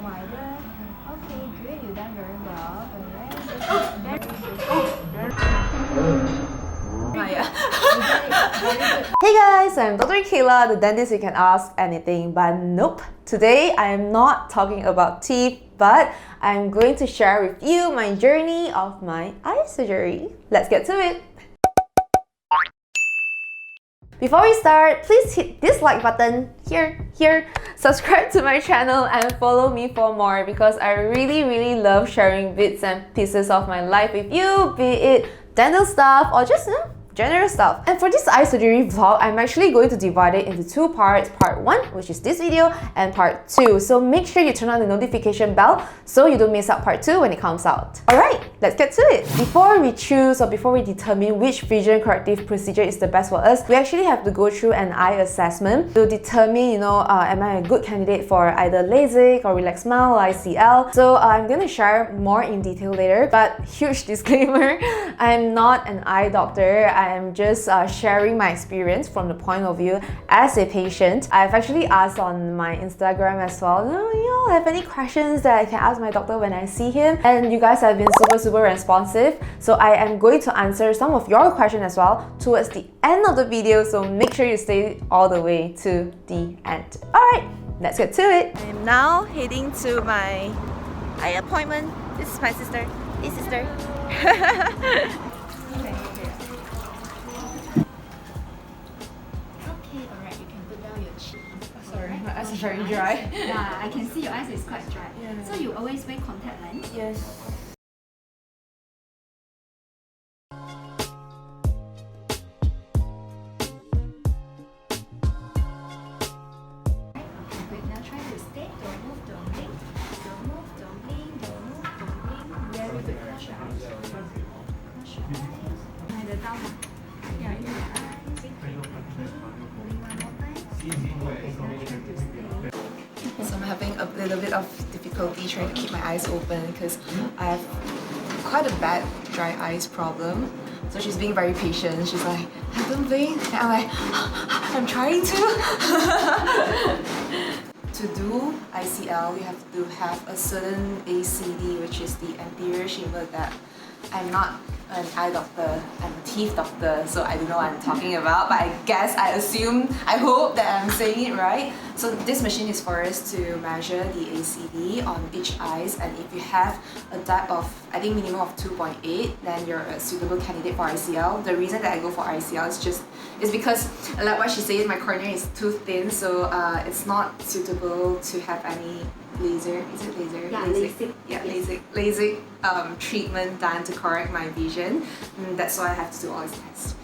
wider. Okay, great. You done very well. Alright. Hey guys, I'm Dr. Kayla, the dentist you can ask anything, but nope. Today I'm not talking about teeth, but I'm going to share with you my journey of my eye surgery. Let's get to it. Before we start, please hit this like button here, subscribe to my channel and follow me for more because I really love sharing bits and pieces of my life with you, be it dental stuff or just general stuff. And for this eye surgery vlog, I'm actually going to divide it into two parts. Part 1, which is this video, and part 2. So make sure you turn on the notification bell so you don't miss out part 2 when it comes out. Alright, let's get to it. Before we choose or before we determine which vision corrective procedure is the best for us, we actually have to go through an eye assessment to determine, am I a good candidate for either LASIK or relaxed smile or ICL. So I'm going to share more in detail later, but huge disclaimer, I'm not an eye doctor. I'm just sharing my experience from the point of view as a patient. I've actually asked on my Instagram as well, you have any questions that I can ask my doctor when I see him? And you guys have been super responsive. So I am going to answer some of your questions as well towards the end of the video. So make sure you stay all the way to the end. Alright, let's get to it. I'm now heading to my eye appointment. This is my sister. Hey sister. My eyes are very dry. Yeah, I can see your eyes is quite dry. Yeah. So you always wear contact lens? Yes. Great, now try to stay. Don't move, don't blink. Don't move, don't blink. Don't move, don't blink. Very good. Close your eyes. Close your eyes. 买得到吗？ Yeah, in your eyes. Blink one more time. So I'm having a little bit of difficulty trying to keep my eyes open because I have quite a bad dry eyes problem. So she's being very patient. She's like, don't blink. And I'm like, I'm trying to. To do ICL, we have to have a certain ACD, which is the anterior chamber gap. I'm not an eye doctor, I'm a teeth doctor, so I don't know what I'm talking about, but I hope that I'm saying it right. So this machine is for us to measure the ACD on each eyes, and if you have a depth of, I think minimum of 2.8, then you're a suitable candidate for ICL. The reason that I go for ICL is because, like what she said, my cornea is too thin, so it's not suitable to have any laser. Is it laser? Yeah, LASIK. Yeah, Yes. LASIK treatment done to correct my vision. That's why I have to do all these tests.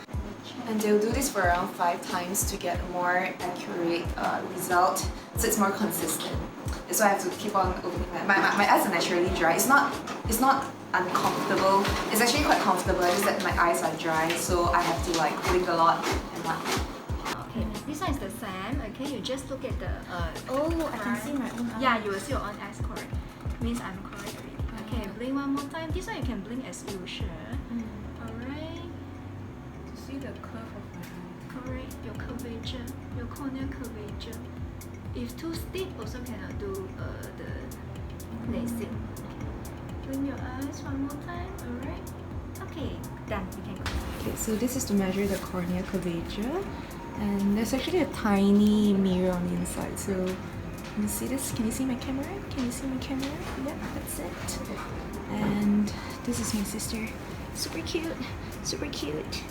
And they'll do this for around 5 times to get a more accurate result, so it's more consistent. So I have to keep on opening my eyes are naturally dry. It's not uncomfortable. It's actually quite comfortable. It's just that my eyes are dry, so I have to like blink a lot and like. Okay, this one is the same. Okay, you just look at the. Oh, I can see my own eye. Yeah, you will see your own eyes correct. Means I'm correct already. Okay, blink one more time. This one you can blink as usual. Alright. To see the curve of my eye. Correct. Your curvature, your corneal curvature. If too steep, also cannot do the LASIK. Blink your eyes one more time. Alright. Okay, done. You can go. Okay, so this is to measure the cornea curvature, and there's actually a tiny mirror on the inside. So can you see this? Can you see my camera? Can you see my camera? Yep, that's it. And this is my sister. Super cute. Super cute.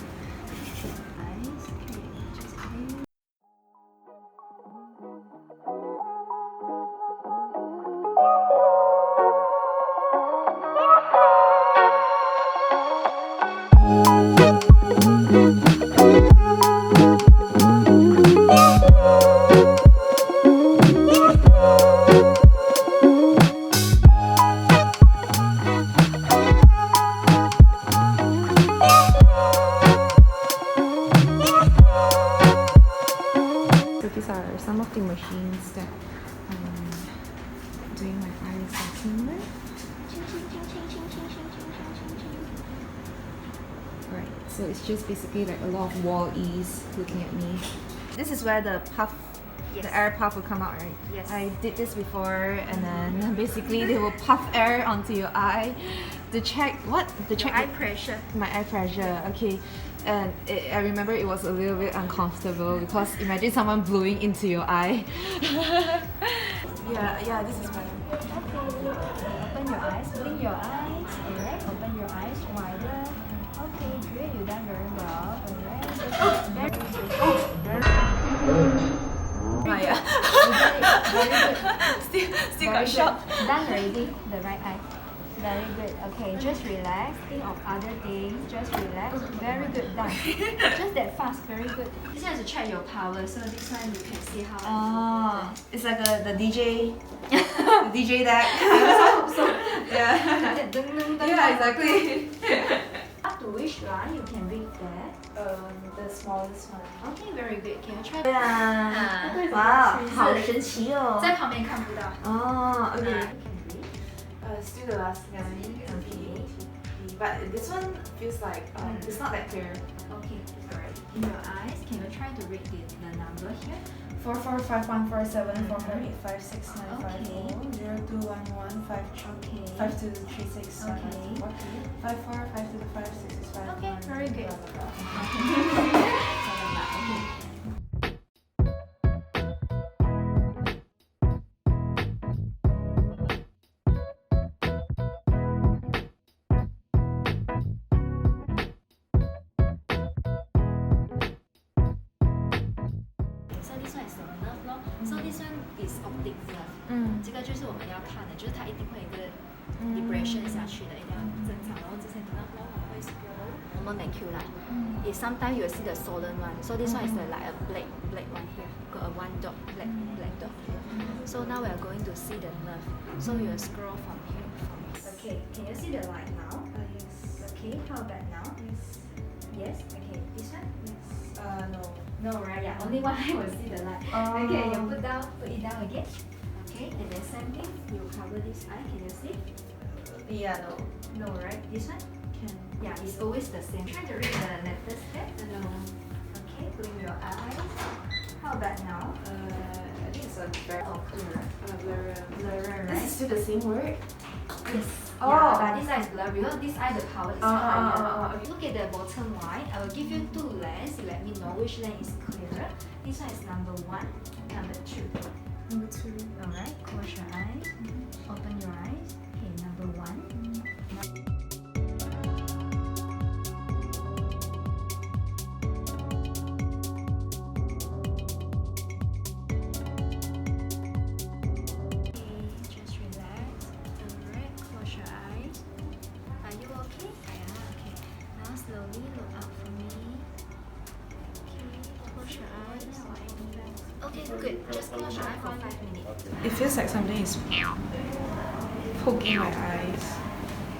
Eyes. Okay, just blink. Some of the machines that I'm doing my eye assessment with. Right, so it's just basically like a lot of wall E's looking at me. This is where the puff Yes. the air puff will come out, right? Yes. I did this before, and then basically they will puff air onto your eye to check what? To check Eye pressure. my eye pressure. Okay. And I remember it was a little bit uncomfortable because imagine someone blowing into your eye. yeah, this is fine. Okay. Open your eyes. Blink your eyes. Alright. Open your eyes wider. Okay, good. You done very well. Alright. Very good. Yeah. Very good. Still got shocked. Done already. The right eye. Very good. Okay, just relax. Think of other things. Just relax. Very good. Done. Just that fast. Very good. This one is to check your power. So this one you can see how. Oh, it's like the DJ, the DJ deck. Yeah. Yeah, exactly. Up to which line you can read that? The smallest one. Okay, very good. Can you try? 对啊，哇，好神奇哦。在旁边看不到。哦 You，okay. can read. Still the last guy. Okay. But this one feels like it's not that clear. Okay, alright. In your eyes, can you try to read the number here? 445147856954002115236 54525665. Okay, very good. So this one is the nerve 咯 So this one is optic nerve. 这个就是我们要看的，就是它一定会有一个 depression 下去的，一定要正常。然后之前 nerve 咯，我们会 scroll normal macula. If sometimes you will see the swollen one. So this one is like a black one here. Got a one dot, black dot here. So now we are going to see the nerve. So you will scroll from here. Okay, can you see the line now? Yes. Okay, how about now? Yes. Yes. Okay, this one? Yes. No. No, right? Yeah, only one eye will see the light. Oh. Okay, you put it down again. Okay, and then same thing. You cover this eye. Can you see? Yeah, no. No, right? This one? Can. Yeah, it's always the same. Try to read the letter step. No. Okay, blink your eyes. How about now? I think it's a very Blur. blur. Blur, This is right? still the same word. Yes. Oh. Yeah, but this eye is blurry because this eye the power is higher. okay. Look at the bottom line. I will give you two lens. You let me know which lens is clearer. This one is number 1, number 2. Number 2. Alright, close your eyes. Open your eyes. Okay, number 1. Just relax. Alright, close your eyes. Are you okay? Yeah, okay. Now slowly look up for me. Okay, close your eyes. Okay, good. Just close your eye for 5 minutes. It feels like something is poking my eyes.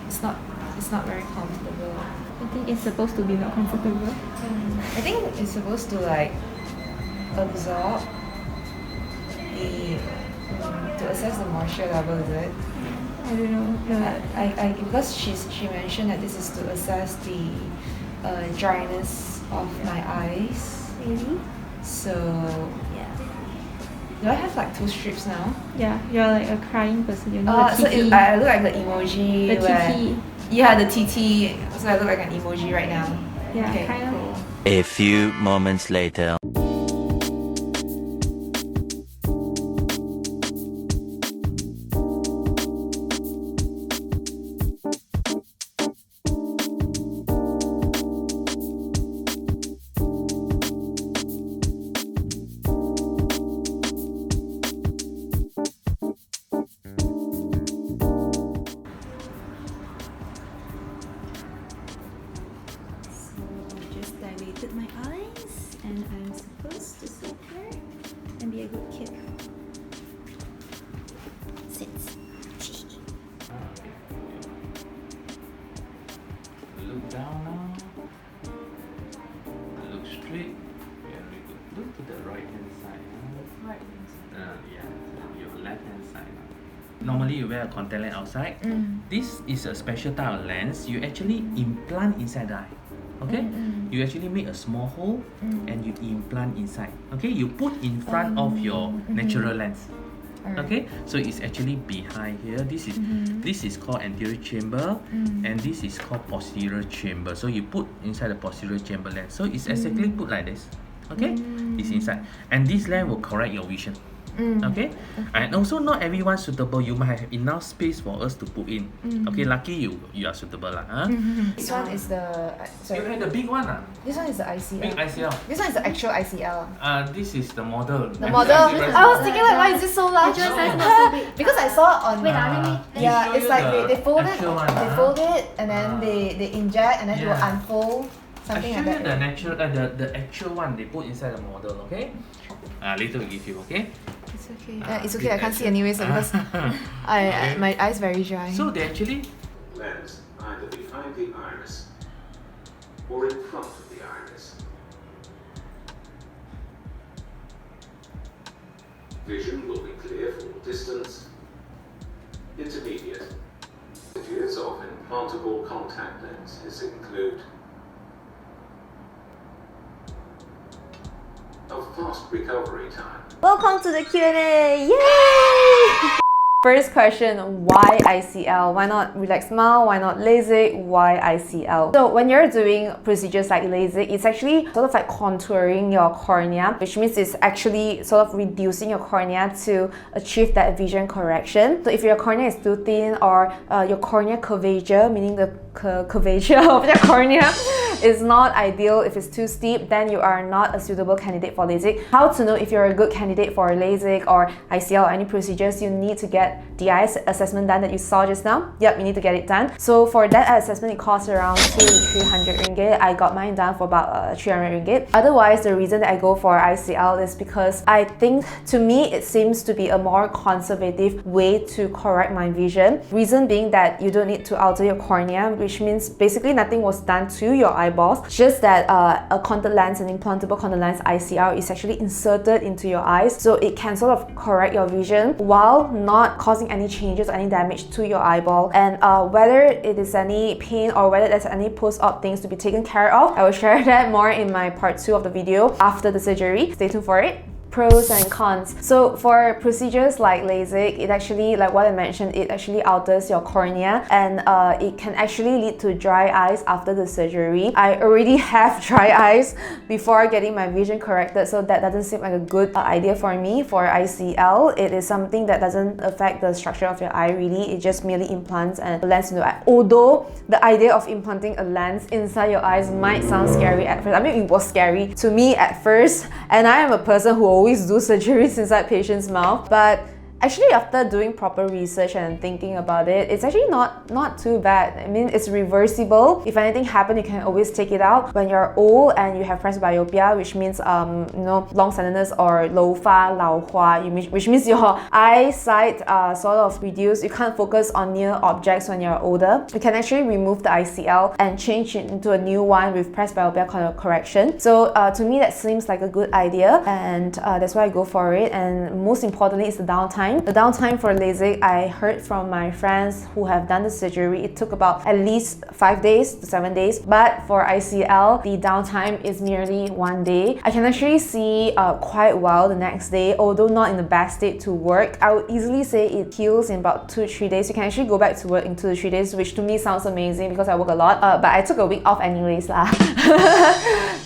It's not very comfortable. I think it's supposed to be not comfortable. I think it's supposed to like absorb the to assess the moisture level, is it? I don't know. I because she mentioned that this is to assess the dryness of my eyes. Maybe. So yeah. Do I have like 2 strips now? Yeah, you're like a crying person. You know So the TT. I look like the emoji. The where- TT. Yeah, the TT. So I look like an emoji right now. Yeah, Okay, kind of. cool. A few moments later. So I just dilated my eyes, and I'm supposed to sit here and be a good kid. Sit. Look down now. Look straight. Very good. Look to the right hand side. Right. Yeah, your left hand side. Normally you wear a contact lens outside. This is a special type of lens. You actually implant inside the eye. Okay? you actually make a small hole and you implant inside. Okay, you put in front of your natural lens. Okay, so it's actually behind here. This is called anterior chamber, and this is called posterior chamber. So you put inside the posterior chamber lens. So it's exactly put like this. Okay, it's inside, and this lens will correct your vision. Okay, and also not everyone suitable. You might have enough space for us to put in. Okay, lucky you are suitable lah. Huh? This one is the You have the big one This one is the ICL. Big ICL. This one is the actual ICL. This is the model. The model. I was thinking like, why is it so large? Because I saw on. Wait, let me. Yeah, it's like they fold it. They fold it. it and then they inject and then it will unfold. I Something show like you that. the natural, the actual one they put inside the model. Okay. Later we give you. Okay. It's okay. It's okay. I can't see anyways because my eyes very dry. So they actually. Lens either behind the iris or in front of the iris. Vision will be clear for distance, intermediate. Images of implantable contact lenses include a fast recovery time. Welcome to the Q&A! Yay! First question, why ICL? Why not Relax Smile? Why not LASIK? Why ICL? So when you're doing procedures like LASIK, it's actually sort of like contouring your cornea, which means it's actually sort of reducing your cornea to achieve that vision correction. So if your cornea is too thin or your cornea curvature, meaning the curvature of your cornea is not ideal, if it's too steep, then you are not a suitable candidate for LASIK. How to know if you're a good candidate for LASIK or ICL or any procedures? You need to get the eye assessment done that you saw just now. Yep, you need to get it done. So for that eye assessment, it costs around 200 to 300 ringgit. I got mine done for about 300 ringgit. Otherwise, the reason that I go for ICL is because I think, to me, it seems to be a more conservative way to correct my vision. Reason being that you don't need to alter your cornea, which means basically nothing was done to your eyeballs, just that a contact lens, an implantable contact lens ICL, is actually inserted into your eyes, so it can sort of correct your vision while not causing any changes or any damage to your eyeball. And whether it is any pain or whether there's any post-op things to be taken care of, I will share that more in my part 2 of the video after the surgery. Stay tuned for it. Pros and cons. So for procedures like LASIK, it actually, like what I mentioned, it actually alters your cornea, and it can actually lead to dry eyes after the surgery. I already have dry eyes before getting my vision corrected, so that doesn't seem like a good idea for me. For ICL, it is something that doesn't affect the structure of your eye really. It just merely implants a lens into the eye. Although the idea of implanting a lens inside your eyes might sound scary at first. I mean, it was scary to me at first, and I am a person who always do surgeries inside patients' mouth, but actually after doing proper research and thinking about it, it's actually not too bad. I mean, it's reversible. If anything happens, you can always take it out. When you're old and you have presbyopia, which means long-sightedness or 老花老花, which means your eyesight sort of reduced. You can't focus on near objects when you're older. You can actually remove the ICL and change it into a new one with presbyopia correction. So to me, that seems like a good idea, and that's why I go for it. And most importantly is the downtime. The downtime for LASIK, I heard from my friends who have done the surgery, it took about at least 5 days to 7 days. But for ICL, the downtime is merely 1 day. I can actually see quite well the next day, although not in the best state to work. I would easily say it heals in about 2 to 3 days. You can actually go back to work in 2 to 3 days, which to me sounds amazing because I work a lot. But I took a week off anyways lah.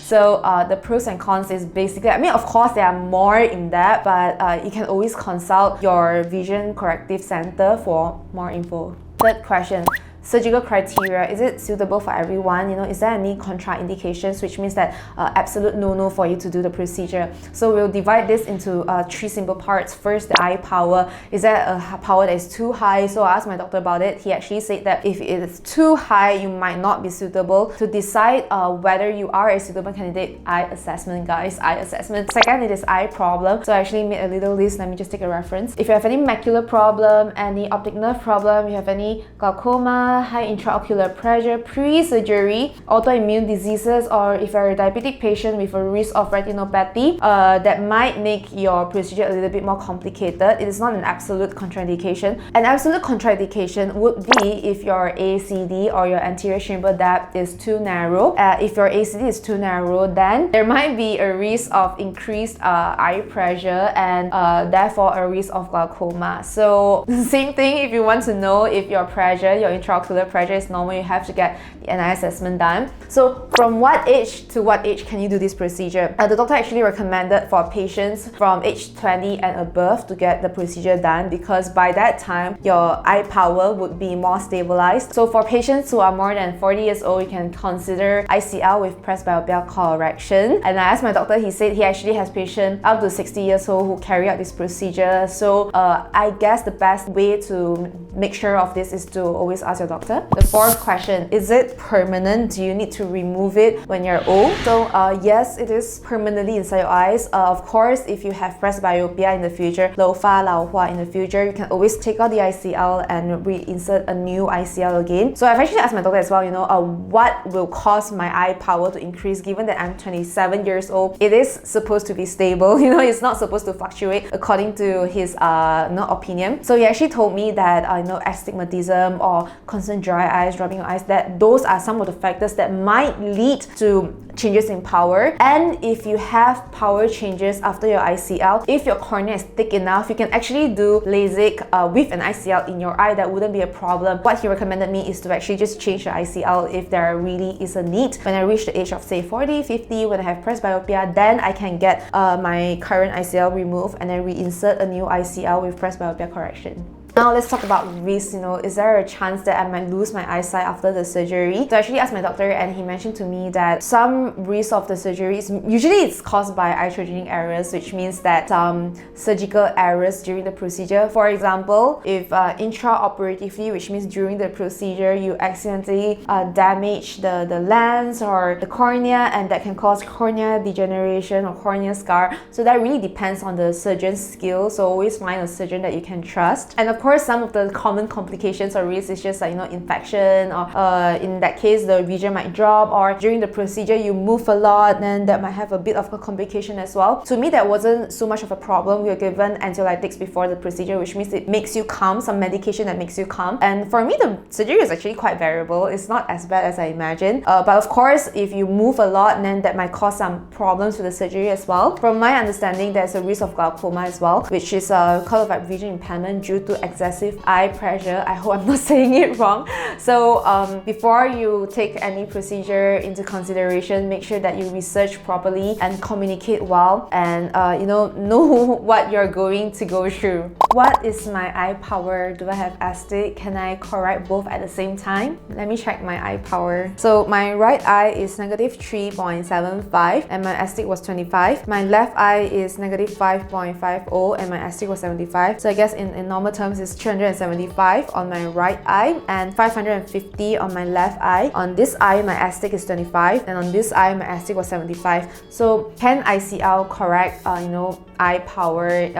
So the pros and cons is basically, I mean, of course there are more in that, but you can always consult your vision corrective center for more info. Third question, surgical criteria. Is it suitable for everyone? Is there any contraindications, which means that absolute no-no for you to do the procedure? So we'll divide this into 3 simple parts. First, the eye power. Is there a power that is too high? So I asked my doctor about it. He actually said that if it is too high, you might not be suitable. To decide whether you are a suitable candidate, eye assessment, guys, eye assessment. Second, it is eye problem. So I actually made a little list. Let me just take a reference. If you have any macular problem, any optic nerve problem, you have any glaucoma, asthma, high intraocular pressure, pre-surgery, autoimmune diseases, or if you're a diabetic patient with a risk of retinopathy, that might make your procedure a little bit more complicated. It is not an absolute contraindication. An absolute contraindication would be if your ACD or your anterior chamber depth is too narrow. If your ACD is too narrow, then there might be a risk of increased eye pressure and therefore a risk of glaucoma. So same thing, if you want to know if your pressure, your intraocular pressure is normal, you have to get the NI assessment done. So from what age to what age can you do this procedure? The doctor actually recommended for patients from age 20 and above to get the procedure done, because by that time your eye power would be more stabilized. So for patients who are more than 40 years old, you can consider ICL with presbyopia correction. And I asked my doctor, he said he actually has patients up to 60 years old who carry out this procedure. So I guess the best way to make sure of this is to always ask your doctor. The fourth question, is it permanent? Do you need to remove it when you're old? So yes, it is permanently inside your eyes. Of course, if you have presbyopia in the future, 老花老化 in the future, you can always take out the ICL and reinsert a new ICL again. So I've actually asked my doctor as well, what will cause my eye power to increase given that I'm 27 years old? It is supposed to be stable, it's not supposed to fluctuate according to his opinion. So he actually told me that astigmatism or constant dry eyes, dropping your eyes, that those are some of the factors that might lead to changes in power. And if you have power changes after your ICL, if your cornea is thick enough, you can actually do LASIK with an ICL in your eye. That wouldn't be a problem. What he recommended me is to actually just change the ICL if there really is a need. When I reach the age of say 40, 50, when I have presbyopia, then I can get my current ICL removed and then reinsert a new ICL with presbyopia correction. Now let's talk about risk. Is there a chance that I might lose my eyesight after the surgery? So I actually asked my doctor, and he mentioned to me that some risk of the surgery is usually it's caused by eye-trogenic errors, which means that surgical errors during the procedure. For example, if intraoperatively, which means during the procedure, you accidentally damage the lens or the cornea, and that can cause cornea degeneration or cornea scar. So that really depends on the surgeon's skill. So always find a surgeon that you can trust. And of course, some of the common complications or risks is just like infection, or in that case the vision might drop, or during the procedure you move a lot, then that might have a bit of a complication as well. To me, that wasn't so much of a problem. We were given anxiolytics before the procedure, which means it makes you calm, some medication that makes you calm. And for me, the surgery is actually quite variable. It's not as bad as I imagined. But of course, if you move a lot, then that might cause some problems with the surgery as well. From my understanding, there's a risk of glaucoma as well, which is colored vision impairment due to excessive eye pressure. I hope I'm not saying it wrong. So before you take any procedure into consideration, make sure that you research properly and communicate well, and know what you're going to go through. What is my eye power? Do I have astig? Can I correct both at the same time? Let me check my eye power. So my right eye is -3.75 and my astig was 25. My left eye is -5.50 and my astig was 75. So I guess in normal terms is 375 on my right eye and 550 on my left eye. On this eye, my astig is 25, and on this eye, my astig was 75. So can ICL correct, eye power,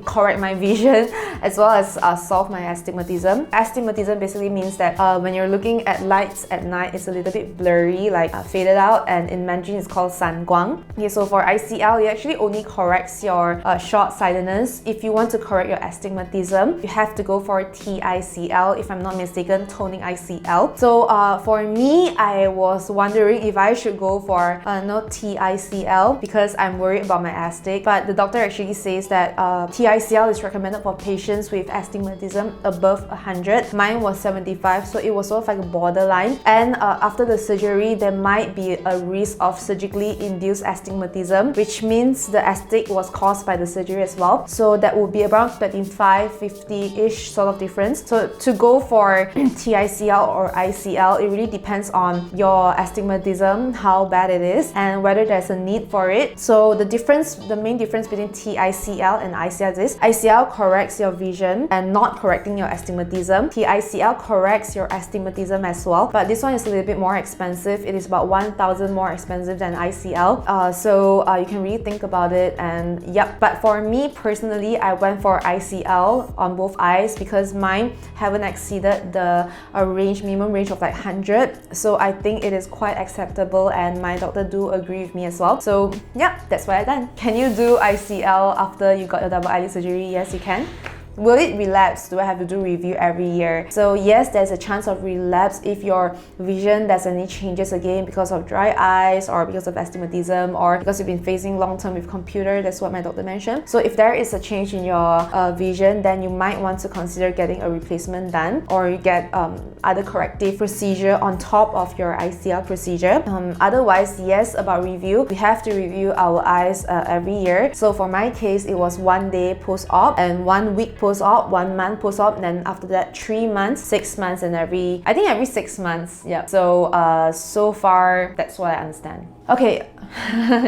correct my vision as well as solve my astigmatism? Astigmatism basically means that when you're looking at lights at night, it's a little bit blurry, like faded out, and in Mandarin it's called 散光. Okay, so for ICL, it actually only corrects your short-sightedness. If you want to correct your astigmatism, you have to go for TICL, if I'm not mistaken, toning ICL. So for me, I was wondering if I should go for TICL because I'm worried about my astig, but the doctor actually says that TICL is recommended for patients with astigmatism above 100. Mine was 75, so it was sort of like a borderline. And after the surgery, there might be a risk of surgically induced astigmatism, which means the astig was caused by the surgery as well. So that would be around 35, 50-ish sort of difference. So to go for TICL or ICL, it really depends on your astigmatism, how bad it is, and whether there's a need for it. So the main difference between TICL and ICL this. ICL corrects your vision and not correcting your astigmatism. TICL corrects your astigmatism as well, but this one is a little bit more expensive. It is about 1,000 more expensive than ICL. So you can really think about it, and yep. But for me personally, I went for ICL on both eyes because mine haven't exceeded the minimum range of like 100. So I think it is quite acceptable, and my doctor do agree with me as well. So yeah, that's what I done. Can you do ICL after you got your double eyelid surgery? Yes, you can. Will it relapse? Do I have to do review every year? So yes, there's a chance of relapse if your vision there's any changes again because of dry eyes or because of astigmatism or because you've been facing long term with computer. That's what my doctor mentioned. So if there is a change in your vision, then you might want to consider getting a replacement done, or you get other corrective procedure on top of your ICL procedure. Otherwise, yes, about review, we have to review our eyes every year. So for my case, it was 1 day post-op and 1 week post-op, 1 month post-op, and then after that 3 months, 6 months, and every 6 months. Yeah. So so far that's what I understand. Okay,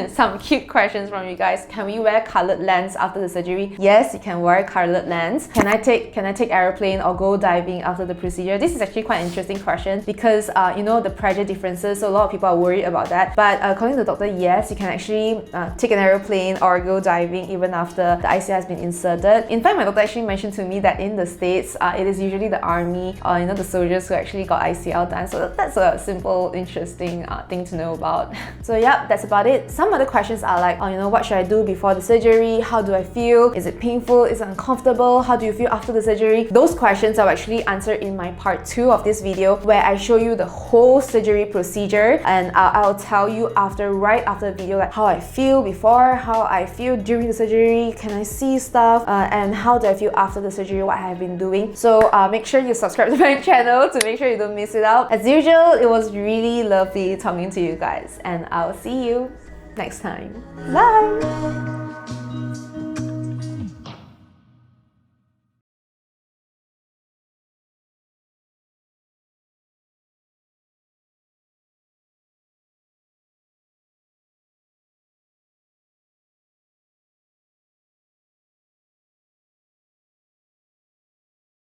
some cute questions from you guys. Can we wear colored lens after the surgery? Yes, you can wear colored lens. Can I take airplane or go diving after the procedure? This is actually quite an interesting question because you know the pressure differences, so a lot of people are worried about that. But according to the doctor, yes, you can actually take an airplane or go diving even after the ICL has been inserted. In fact, my doctor actually mentioned to me that in the States, it is usually the army or the soldiers who actually got ICL done. So that's a simple, interesting thing to know about. So yeah, that's about it. Some other questions are like, what should I do before the surgery? How do I feel? Is it painful? Is it uncomfortable? How do you feel after the surgery? Those questions are actually answered in my part 2 of this video, where I show you the whole surgery procedure, and I'll tell you right after the video, like how I feel before, how I feel during the surgery, can I see stuff, and how do I feel after the surgery, what I have been doing. So make sure you subscribe to my channel to make sure you don't miss it out. As usual, it was really lovely talking to you guys, and I'll see you next time. Bye!